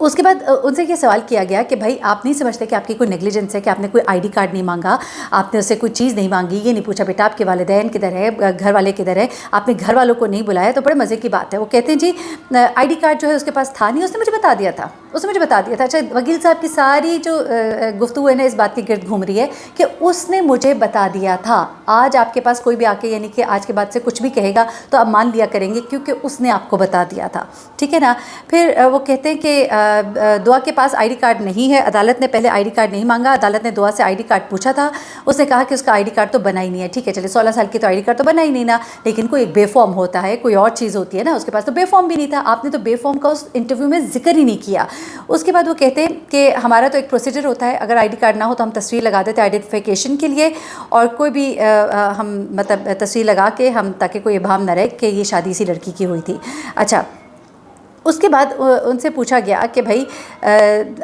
اس کے بعد ان سے یہ سوال کیا گیا کہ بھائی آپ نہیں سمجھتے کہ آپ کی کوئی نیگلیجنس ہے کہ آپ نے کوئی آئی ڈی کارڈ نہیں مانگا، آپ نے اس سے کوئی چیز نہیں مانگی، یہ نہیں پوچھا بیٹا آپ کے والدین کدھر ہے، گھر والے کدھر ہے، آپ نے گھر والوں کو نہیں بلایا؟ تو بڑے مزے کی بات ہے، وہ کہتے ہیں جی آئی ڈی کارڈ جو ہے اس کے پاس تھا نہیں، اس نے مجھے بتا دیا تھا، اس نے مجھے بتا دیا تھا۔ اچھا وکیل صاحب کی ساری جو گفتگو ہے نا اس بات کی گرد گھوم رہی ہے کہ اس نے مجھے بتا دیا تھا۔ آج آپ کے پاس کوئی بھی آ کے یعنی کہ آج کے بعد سے کچھ بھی کہے گا تو آپ مان لیا کریں گے کیونکہ اس نے آپ کو بتا دیا تھا، ٹھیک ہے نا۔ پھر وہ کہتے ہیں کہ دعا کے پاس آئی ڈی کارڈ نہیں ہے، عدالت نے پہلے آئی ڈی کارڈ نہیں مانگا، عدالت نے دعا سے آئی ڈی کارڈ پوچھا تھا، اس نے کہا کہ اس کا آئی ڈی کارڈ تو بنا ہی نہیں ہے۔ ٹھیک ہے چلے 16 سال کی تو آئی ڈی کارڈ تو بنا ہی نہیں نا، لیکن کوئی ایک بے فارم ہوتا ہے، کوئی اور چیز ہوتی ہے نا، اس کے پاس تو بے فارم بھی نہیں تھا، آپ نے تو بے فارم کا اس انٹرویو میں ذکر ہی نہیں کیا۔ اس کے بعد وہ کہتے ہیں کہ ہمارا تو ایک پروسیجر ہوتا ہے، اگر آئی ڈی کارڈ نہ ہو تو ہم تصویر لگا دیتے آئیڈینٹیفیکیشن کے لیے، اور کوئی بھی ہم مطلب تصویر لگا کے ہم تاکہ کوئی ابہام نہ رہے کہ یہ شادی اسی لڑکی کی ہوئی تھی۔ اچھا اس کے بعد ان سے پوچھا گیا کہ بھائی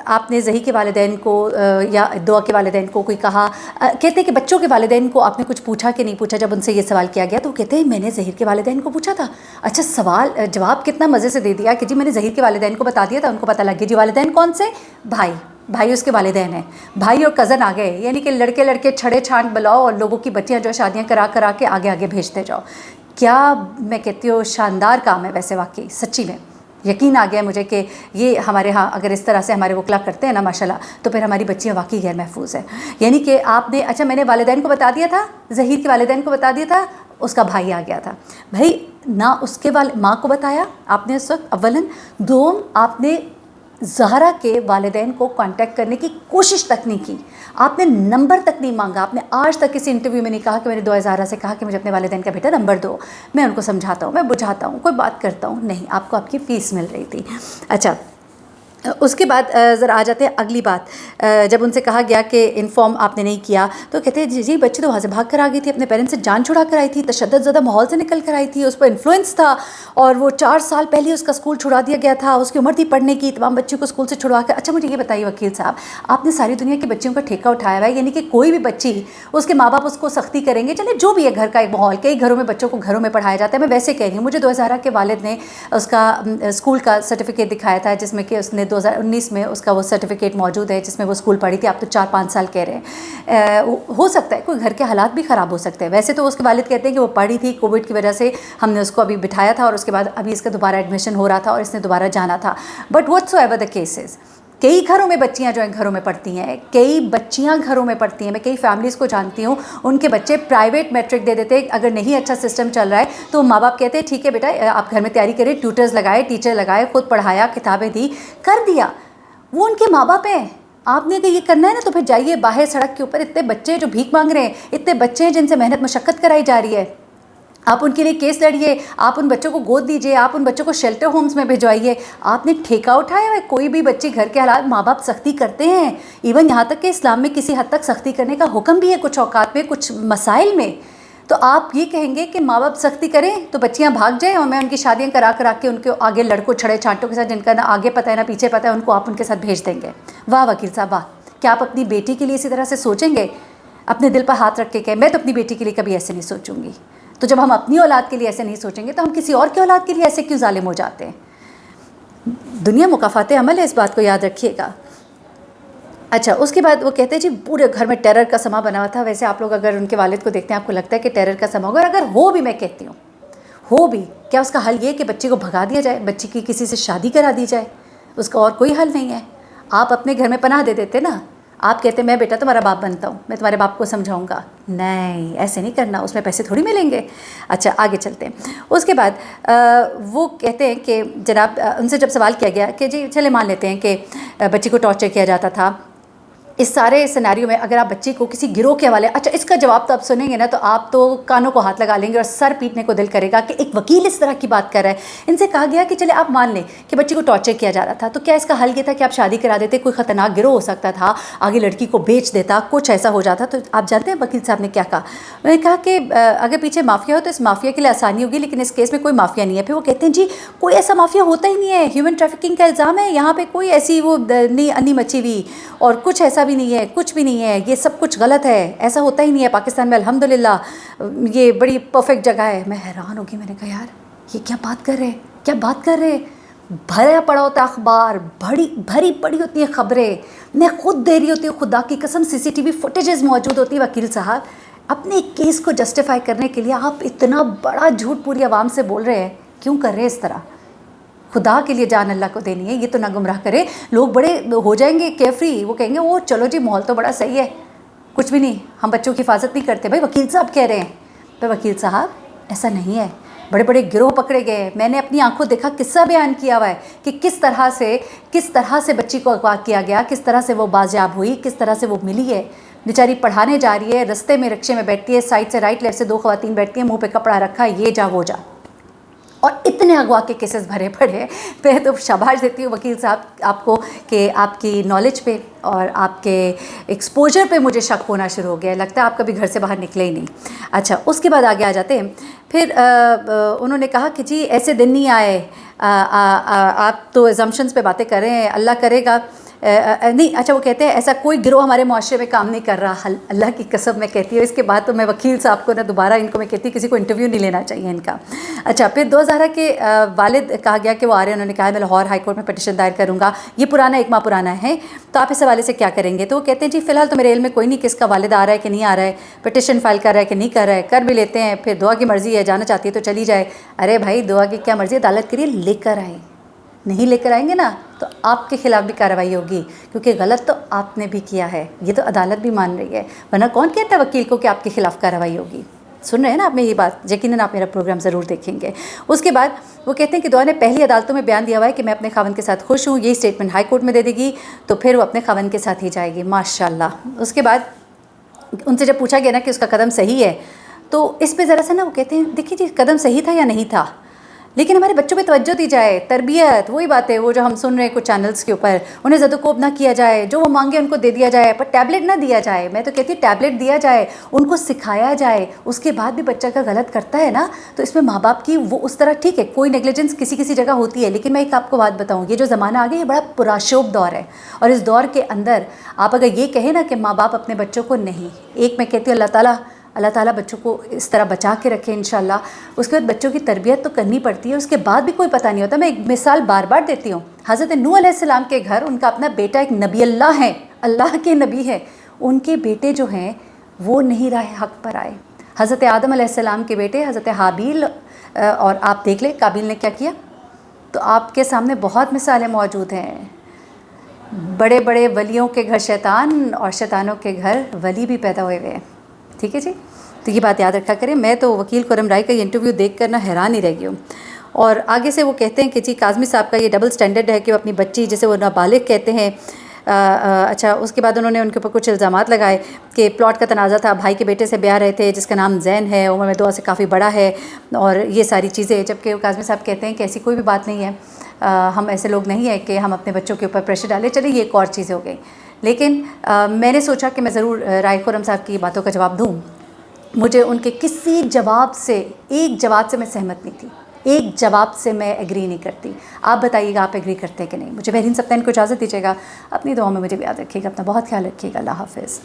آپ نے زہی کے والدین کو یا دعا کے والدین کو کوئی کہا، کہتے ہیں کہ بچوں کے والدین کو آپ نے کچھ پوچھا کہ نہیں پوچھا؟ جب ان سے یہ سوال کیا گیا تو وہ کہتے ہیں میں نے زہیر کے والدین کو پوچھا تھا۔ اچھا سوال جواب کتنا مزے سے دے دیا کہ جی میں نے زہیر کے والدین کو بتا دیا تھا، ان کو پتہ لگ گیا۔ جی والدین کون سے؟ بھائی اس کے والدین ہیں، بھائی اور کزن آ گئے، یعنی کہ لڑکے چھڑے چھانٹ بلاؤ اور لوگوں کی بچیاں جو شادیاں کرا کے آگے بھیجتے جاؤ۔ کیا میں کہتی ہوں شاندار کام ہے ویسے، واقعی سچی میں یقین آ گیا مجھے کہ یہ ہمارے ہاں اگر اس طرح سے ہمارے وکلا کرتے ہیں نا ماشاءاللہ تو پھر ہماری بچیاں واقعی غیر محفوظ ہیں۔ یعنی کہ آپ نے اچھا میں نے والدین کو بتا دیا تھا، زہیر کے والدین کو بتا دیا تھا، اس کا بھائی آ گیا تھا، بھائی نہ اس کے ماں کو بتایا آپ نے اس وقت اولاً، دوم آپ نے زہرا کے والدین کو کانٹیکٹ کرنے کی کوشش تک نہیں کی، آپ نے نمبر تک نہیں مانگا، آپ نے آج تک کسی انٹرویو میں نہیں کہا کہ میں نے دعا زہرا سے کہا کہ مجھے اپنے والدین کا بیٹا نمبر دو، میں ان کو سمجھاتا ہوں، میں بجھاتا ہوں، کوئی بات کرتا ہوں، نہیں، آپ کو آپ کی فیس مل رہی تھی۔ اچھا اس کے بعد ذرا آ جاتے ہیں اگلی بات، جب ان سے کہا گیا کہ انفارم آپ نے نہیں کیا تو کہتے ہیں جی بچی تو وہاں سے بھاگ کر آ گئی تھی، اپنے پیرنٹس سے جان چھڑا کر آئی تھی، تشدد زدہ ماحول سے نکل کر آئی تھی، اس پر انفلوئنس تھا اور وہ 4 سال پہلے اس کا اسکول چھڑا دیا گیا تھا، اس کی عمر تھی پڑھنے کی، تمام بچوں کو اسکول سے چھڑوا کر۔ اچھا مجھے یہ بتائیے وکیل صاحب، آپ نے ساری دنیا کی بچیوں کا ٹھیکہ اٹھایا ہوا ہے، یعنی کہ کوئی بھی بچی اس کے ماں باپ اس کو سختی کریں گے، چلے جو بھی ہے گھر کا ایک ماحول، کئی گھروں میں بچوں کو گھروں میں پڑھایا جاتا ہے، میں ویسے کہہ رہی ہوں، مجھے دعا زہرا کے والد نے اس کا اسکول کا سرٹیفکیٹ دکھایا تھا جس میں کہ اس نے 2019 میں اس کا وہ سرٹیفکیٹ موجود ہے جس میں وہ اسکول پڑھی تھی، آپ تو 4-5 سال کہہ رہے ہیں، ہو سکتا ہے کوئی گھر کے حالات بھی خراب ہو سکتے ہیں، ویسے تو اس کے والد کہتے ہیں کہ وہ پڑھی تھی، کووڈ کی وجہ سے ہم نے اس کو ابھی بٹھایا تھا اور اس کے بعد ابھی اس کا دوبارہ ایڈمیشن ہو رہا تھا اور اس نے دوبارہ جانا تھا، but what's ever the cases, کئی گھروں میں بچیاں جو ہیں گھروں میں پڑھتی ہیں، کئی بچیاں گھروں میں پڑھتی ہیں، میں کئی فیملیز کو جانتی ہوں ان کے بچے پرائیویٹ میٹرک دے دیتے، اگر نہیں اچھا سسٹم چل رہا ہے تو ماں باپ کہتے ہیں ٹھیک ہے بیٹا آپ گھر میں تیاری کریں، ٹیوٹرز لگائے، ٹیچر لگائے، خود پڑھایا، کتابیں دی، کر دیا، وہ ان کے ماں باپ ہیں۔ آپ نے اگر یہ کرنا ہے نا تو پھر جائیے باہر سڑک کے اوپر، اتنے بچے جو بھیک مانگ رہے ہیں، اتنے بچے ہیں جن سے محنت مشقت کرائی جا رہی ہے، آپ ان کے لیے کیس لڑیے، آپ ان بچوں کو گود دیجئے، آپ ان بچوں کو شیلٹر ہومز میں بھجوائیے، آپ نے ٹھیکہ اٹھایا ہے۔ کوئی بھی بچی گھر کے حالات ماں باپ سختی کرتے ہیں، ایون یہاں تک کہ اسلام میں کسی حد تک سختی کرنے کا حکم بھی ہے کچھ اوقات میں، کچھ مسائل میں، تو آپ یہ کہیں گے کہ ماں باپ سختی کریں تو بچیاں بھاگ جائیں اور میں ان کی شادیاں کرا کے ان کے آگے لڑکوں چھڑے چھانٹوں کے ساتھ جن کا نہ آگے پتہ ہے نہ پیچھے پتہ ہے ان کو آپ ان کے ساتھ بھیج دیں گے؟ واہ وکیل صاحب واہ، کیا آپ اپنی بیٹی کے لیے اسی طرح سے سوچیں گے؟ اپنے دل پر ہاتھ رکھ کے کہیں میں تو اپنی بیٹی کے لیے کبھی ایسے نہیں سوچوں گی۔ تو جب ہم اپنی اولاد کے لیے ایسے نہیں سوچیں گے تو ہم کسی اور کی اولاد کے لیے ایسے کیوں ظالم ہو جاتے ہیں؟ دنیا مکافات عمل ہے، اس بات کو یاد رکھیے گا۔ اچھا اس کے بعد وہ کہتے ہیں جی پورے گھر میں ٹیرر کا سما بنا ہوا تھا، ویسے آپ لوگ اگر ان کے والد کو دیکھتے ہیں آپ کو لگتا ہے کہ ٹیرر کا سما ہوگا، اور اگر ہو بھی، میں کہتی ہوں ہو بھی، کیا اس کا حل یہ کہ بچی کو بھگا دیا جائے، بچی کی کسی سے شادی کرا دی جائے؟ اس کا اور کوئی حل نہیں ہے۔ آپ اپنے گھر میں پناہ دے دیتے نا، آپ کہتے میں بیٹا تمہارا باپ بنتا ہوں، میں تمہارے باپ کو سمجھاؤں گا، نہیں ایسے نہیں کرنا، اس میں پیسے تھوڑی ملیں گے۔ اچھا آگے چلتے ہیں۔ اس کے بعد وہ کہتے ہیں کہ جناب ان سے جب سوال کیا گیا کہ جی چلے مان لیتے ہیں کہ بچی کو ٹارچر کیا جاتا تھا، اس سارے سیناریو میں اگر آپ بچی کو کسی گروہ کے حوالے، اچھا اس کا جواب تو آپ سنیں گے نا تو آپ تو کانوں کو ہاتھ لگا لیں گے اور سر پیٹنے کو دل کرے گا کہ ایک وکیل اس طرح کی بات کر رہا ہے۔ ان سے کہا گیا کہ چلے آپ مان لیں کہ بچی کو ٹارچر کیا جا رہا تھا، تو کیا اس کا حل یہ تھا کہ آپ شادی کرا دیتے، کوئی خطرناک گروہ ہو سکتا تھا آگے لڑکی کو بیچ دیتا، کچھ ایسا ہو جاتا؟ تو آپ جانتے ہیں وکیل صاحب نے کیا کہا؟ انہوں نے کہا کہ اگر پیچھے مافیا ہو تو اس مافیا کے لیے آسانی ہوگی، لیکن اس کیس میں کوئی مافیا نہیں ہے۔ پھر وہ کہتے ہیں جی کوئی ایسا مافیا ہوتا ہی نہیں ہے، ہیومن ٹریفکنگ کا الزام ہے یہاں پہ، کوئی ایسی وہ نہیں انی مچی ہوئی اور کچھ ایسا بھی نہیں ہے، کچھ بھی نہیں ہے، یہ سب کچھ غلط ہے، ایسا ہوتا ہی نہیں ہے پاکستان میں، الحمدللہ یہ بڑی پرفیکٹ جگہ ہے۔ میں حیران ہو گئی، میں نے کہا یار یہ کیا بات کر رہے ہیں، کیا بات کر رہے ہیں؟ بھرا پڑا ہوتا ہے اخبار، بھری پڑی ہوتی ہیں خبریں، میں خود دے رہی ہوتی ہوں، خدا کی قسم CCTV فوٹیجز موجود ہوتی ہے. وکیل صاحب اپنے کیس کو جسٹیفائی کرنے کے لیے آپ اتنا بڑا جھوٹ پوری عوام سے بول رہے ہیں، کیوں کر رہے ہیں اس طرح؟ خدا کے لیے جان اللہ کو دینی ہے، یہ تو نہ گمراہ کرے. لوگ بڑے ہو جائیں گے کیئر فری، وہ کہیں گے وہ چلو جی ماحول تو بڑا صحیح ہے، کچھ بھی نہیں، ہم بچوں کی حفاظت نہیں کرتے. بھائی وکیل صاحب کہہ رہے ہیں. بھائی وکیل صاحب ایسا نہیں ہے، بڑے بڑے گروہ پکڑے گئے. میں نے اپنی آنکھوں دیکھا، قصہ بیان کیا ہوا ہے کہ کس طرح سے بچی کو اغوا کیا گیا، کس طرح سے وہ بازیاب ہوئی، کس طرح سے وہ ملی ہے. بیچاری پڑھانے جا رہی ہے، رستے میں رکشے میں بیٹھتی ہے، سائڈ سے رائٹ لیفٹ سے 2 خواتین بیٹھتی ہیں، منہ پہ کپڑا رکھا، یہ جا وہ جا، اور اتنے اغوا کے کیسز بھرے پڑے. میں تو شاباش دیتی ہوں وکیل صاحب آپ کو کہ آپ کی نالج پہ اور آپ کے ایکسپوجر پہ مجھے شک ہونا شروع ہو گیا. لگتا ہے آپ کبھی گھر سے باہر نکلے ہی نہیں. اچھا اس کے بعد آگے آ جاتے ہیں. پھر انہوں نے کہا کہ جی ایسے دن نہیں آئے، آپ تو ایزمپشنز پہ باتیں کر رہے ہیں، اللہ کرے گا نہیں. اچھا وہ کہتے ہیں ایسا کوئی گروہ ہمارے معاشرے میں کام نہیں کر رہا. اللہ کی قسم میں کہتی ہوں، اس کے بعد تو میں وکیل صاحب کو نہ دوبارہ ان کو میں کہتی ہوں کسی کو انٹرویو نہیں لینا چاہیے ان کا. اچھا پھر 2000 کے والد کہا گیا کہ وہ آ رہے ہیں، انہوں نے کہا میں لاہور ہائی کورٹ میں پٹیشن دائر کروں گا. یہ پرانا 1 ماہ پرانا ہے، تو آپ اس حوالے سے کیا کریں گے؟ تو وہ کہتے ہیں جی فی الحال تو میرے علم میں کوئی نہیں کہ اس کا والد آ رہا ہے کہ نہیں آ رہا ہے، پٹیشن فائل کر رہا ہے کہ نہیں کر رہا ہے، کر بھی لیتے ہیں پھر دعا کی مرضی ہے، جانا چاہتی ہے تو چلی جائے. ارے بھائی دعا کی کیا مرضی، عدالت کے لیے لے کر آئے. نہیں لے کر آئیں گے نا تو آپ کے خلاف بھی کارروائی ہوگی، کیونکہ غلط تو آپ نے بھی کیا ہے، یہ تو عدالت بھی مان رہی ہے. ورنہ کون کہتا ہے وکیل کو کہ آپ کے خلاف کارروائی ہوگی؟ سن رہے ہیں نا آپ میری بات؟ یقیناً آپ میرا پروگرام ضرور دیکھیں گے. اس کے بعد وہ کہتے ہیں کہ دعا نے پہلی عدالتوں میں بیان دیا ہوا ہے کہ میں اپنے خاوند کے ساتھ خوش ہوں، یہی اسٹیٹمنٹ ہائی کورٹ میں دے دے گی تو پھر وہ اپنے خاوند کے ساتھ ہی جائے گی. ماشاءاللہ. اس کے بعد ان سے جب پوچھا گیا نا کہ اس کا قدم صحیح ہے تو اس پہ ذرا سا نا وہ کہتے ہیں دیکھیے جی قدم صحیح تھا یا نہیں تھا، لیکن ہمارے بچوں پہ توجہ دی جائے، تربیت، وہی بات ہے وہ جو ہم سن رہے ہیں کچھ چینلز کے اوپر، انہیں زد و کوب نہ کیا جائے، جو وہ مانگے ان کو دے دیا جائے، پر ٹیبلٹ نہ دیا جائے. میں تو کہتی ہوں ٹیبلٹ دیا جائے، ان کو سکھایا جائے. اس کے بعد بھی بچہ کا غلط کرتا ہے نا تو اس میں ماں باپ کی وہ اس طرح ٹھیک ہے کوئی نیگلیجنس کسی جگہ ہوتی ہے، لیکن میں ایک آپ کو بات بتاؤں، یہ جو زمانہ آ گیا یہ بڑا پراشوب دور ہے، اور اس دور کے اندر آپ اگر یہ کہیں نا کہ ماں باپ اپنے بچوں کو نہیں، ایک میں کہتی ہوں اللہ تعالیٰ بچوں کو اس طرح بچا کے رکھے انشاءاللہ. اس کے بعد بچوں کی تربیت تو کرنی پڑتی ہے، اس کے بعد بھی کوئی پتہ نہیں ہوتا. میں ایک مثال بار بار دیتی ہوں، حضرت نوح علیہ السلام کے گھر ان کا اپنا بیٹا ایک نبی اللہ ہے، اللہ کے نبی ہے، ان کے بیٹے جو ہیں وہ نہیں راہ حق پر آئے. حضرت آدم علیہ السلام کے بیٹے حضرت حابیل، اور آپ دیکھ لیں قابیل نے کیا کیا. تو آپ کے سامنے بہت مثالیں موجود ہیں. بڑے بڑے ولیوں کے گھر شیطان اور شیطانوں کے گھر ولی بھی پیدا ہوئے ہوئے ہیں. ٹھیک ہے جی، تو یہ بات یاد رکھا کریں. میں تو وکیل خرم رائے کا یہ انٹرویو دیکھ کر نہ حیران ہی رہ گئی ہوں. اور آگے سے وہ کہتے ہیں کہ جی کاظمی صاحب کا یہ ڈبل سٹینڈرڈ ہے کہ وہ اپنی بچی جسے وہ نابالغ کہتے ہیں. اچھا اس کے بعد انہوں نے ان کے اوپر کچھ الزامات لگائے کہ پلاٹ کا تنازع تھا، بھائی کے بیٹے سے بیاہ رہے تھے جس کا نام زین ہے، عمر میں 2 سے کافی بڑا ہے، اور یہ ساری چیزیں. جبکہ کاظمی صاحب کہتے ہیں کہ ایسی کوئی بھی بات نہیں ہے، ہم ایسے لوگ نہیں ہیں کہ ہم اپنے بچوں کے اوپر پریشر ڈالیں. چلیں یہ ایک اور چیزیں ہو گئی، لیکن میں نے سوچا کہ میں ضرور رائے خرم صاحب کی باتوں کا جواب دوں. مجھے ان کے کسی جواب سے، ایک جواب سے میں سہمت نہیں تھی، ایک جواب سے میں ایگری نہیں کرتی. آپ بتائیے گا آپ ایگری کرتے ہیں کہ نہیں. مجھے بحرین سبطین کو اجازت دیجیے گا، اپنی دعاؤں میں مجھے بھی یاد رکھیے گا. اپنا بہت خیال رکھیے گا. اللہ حافظ.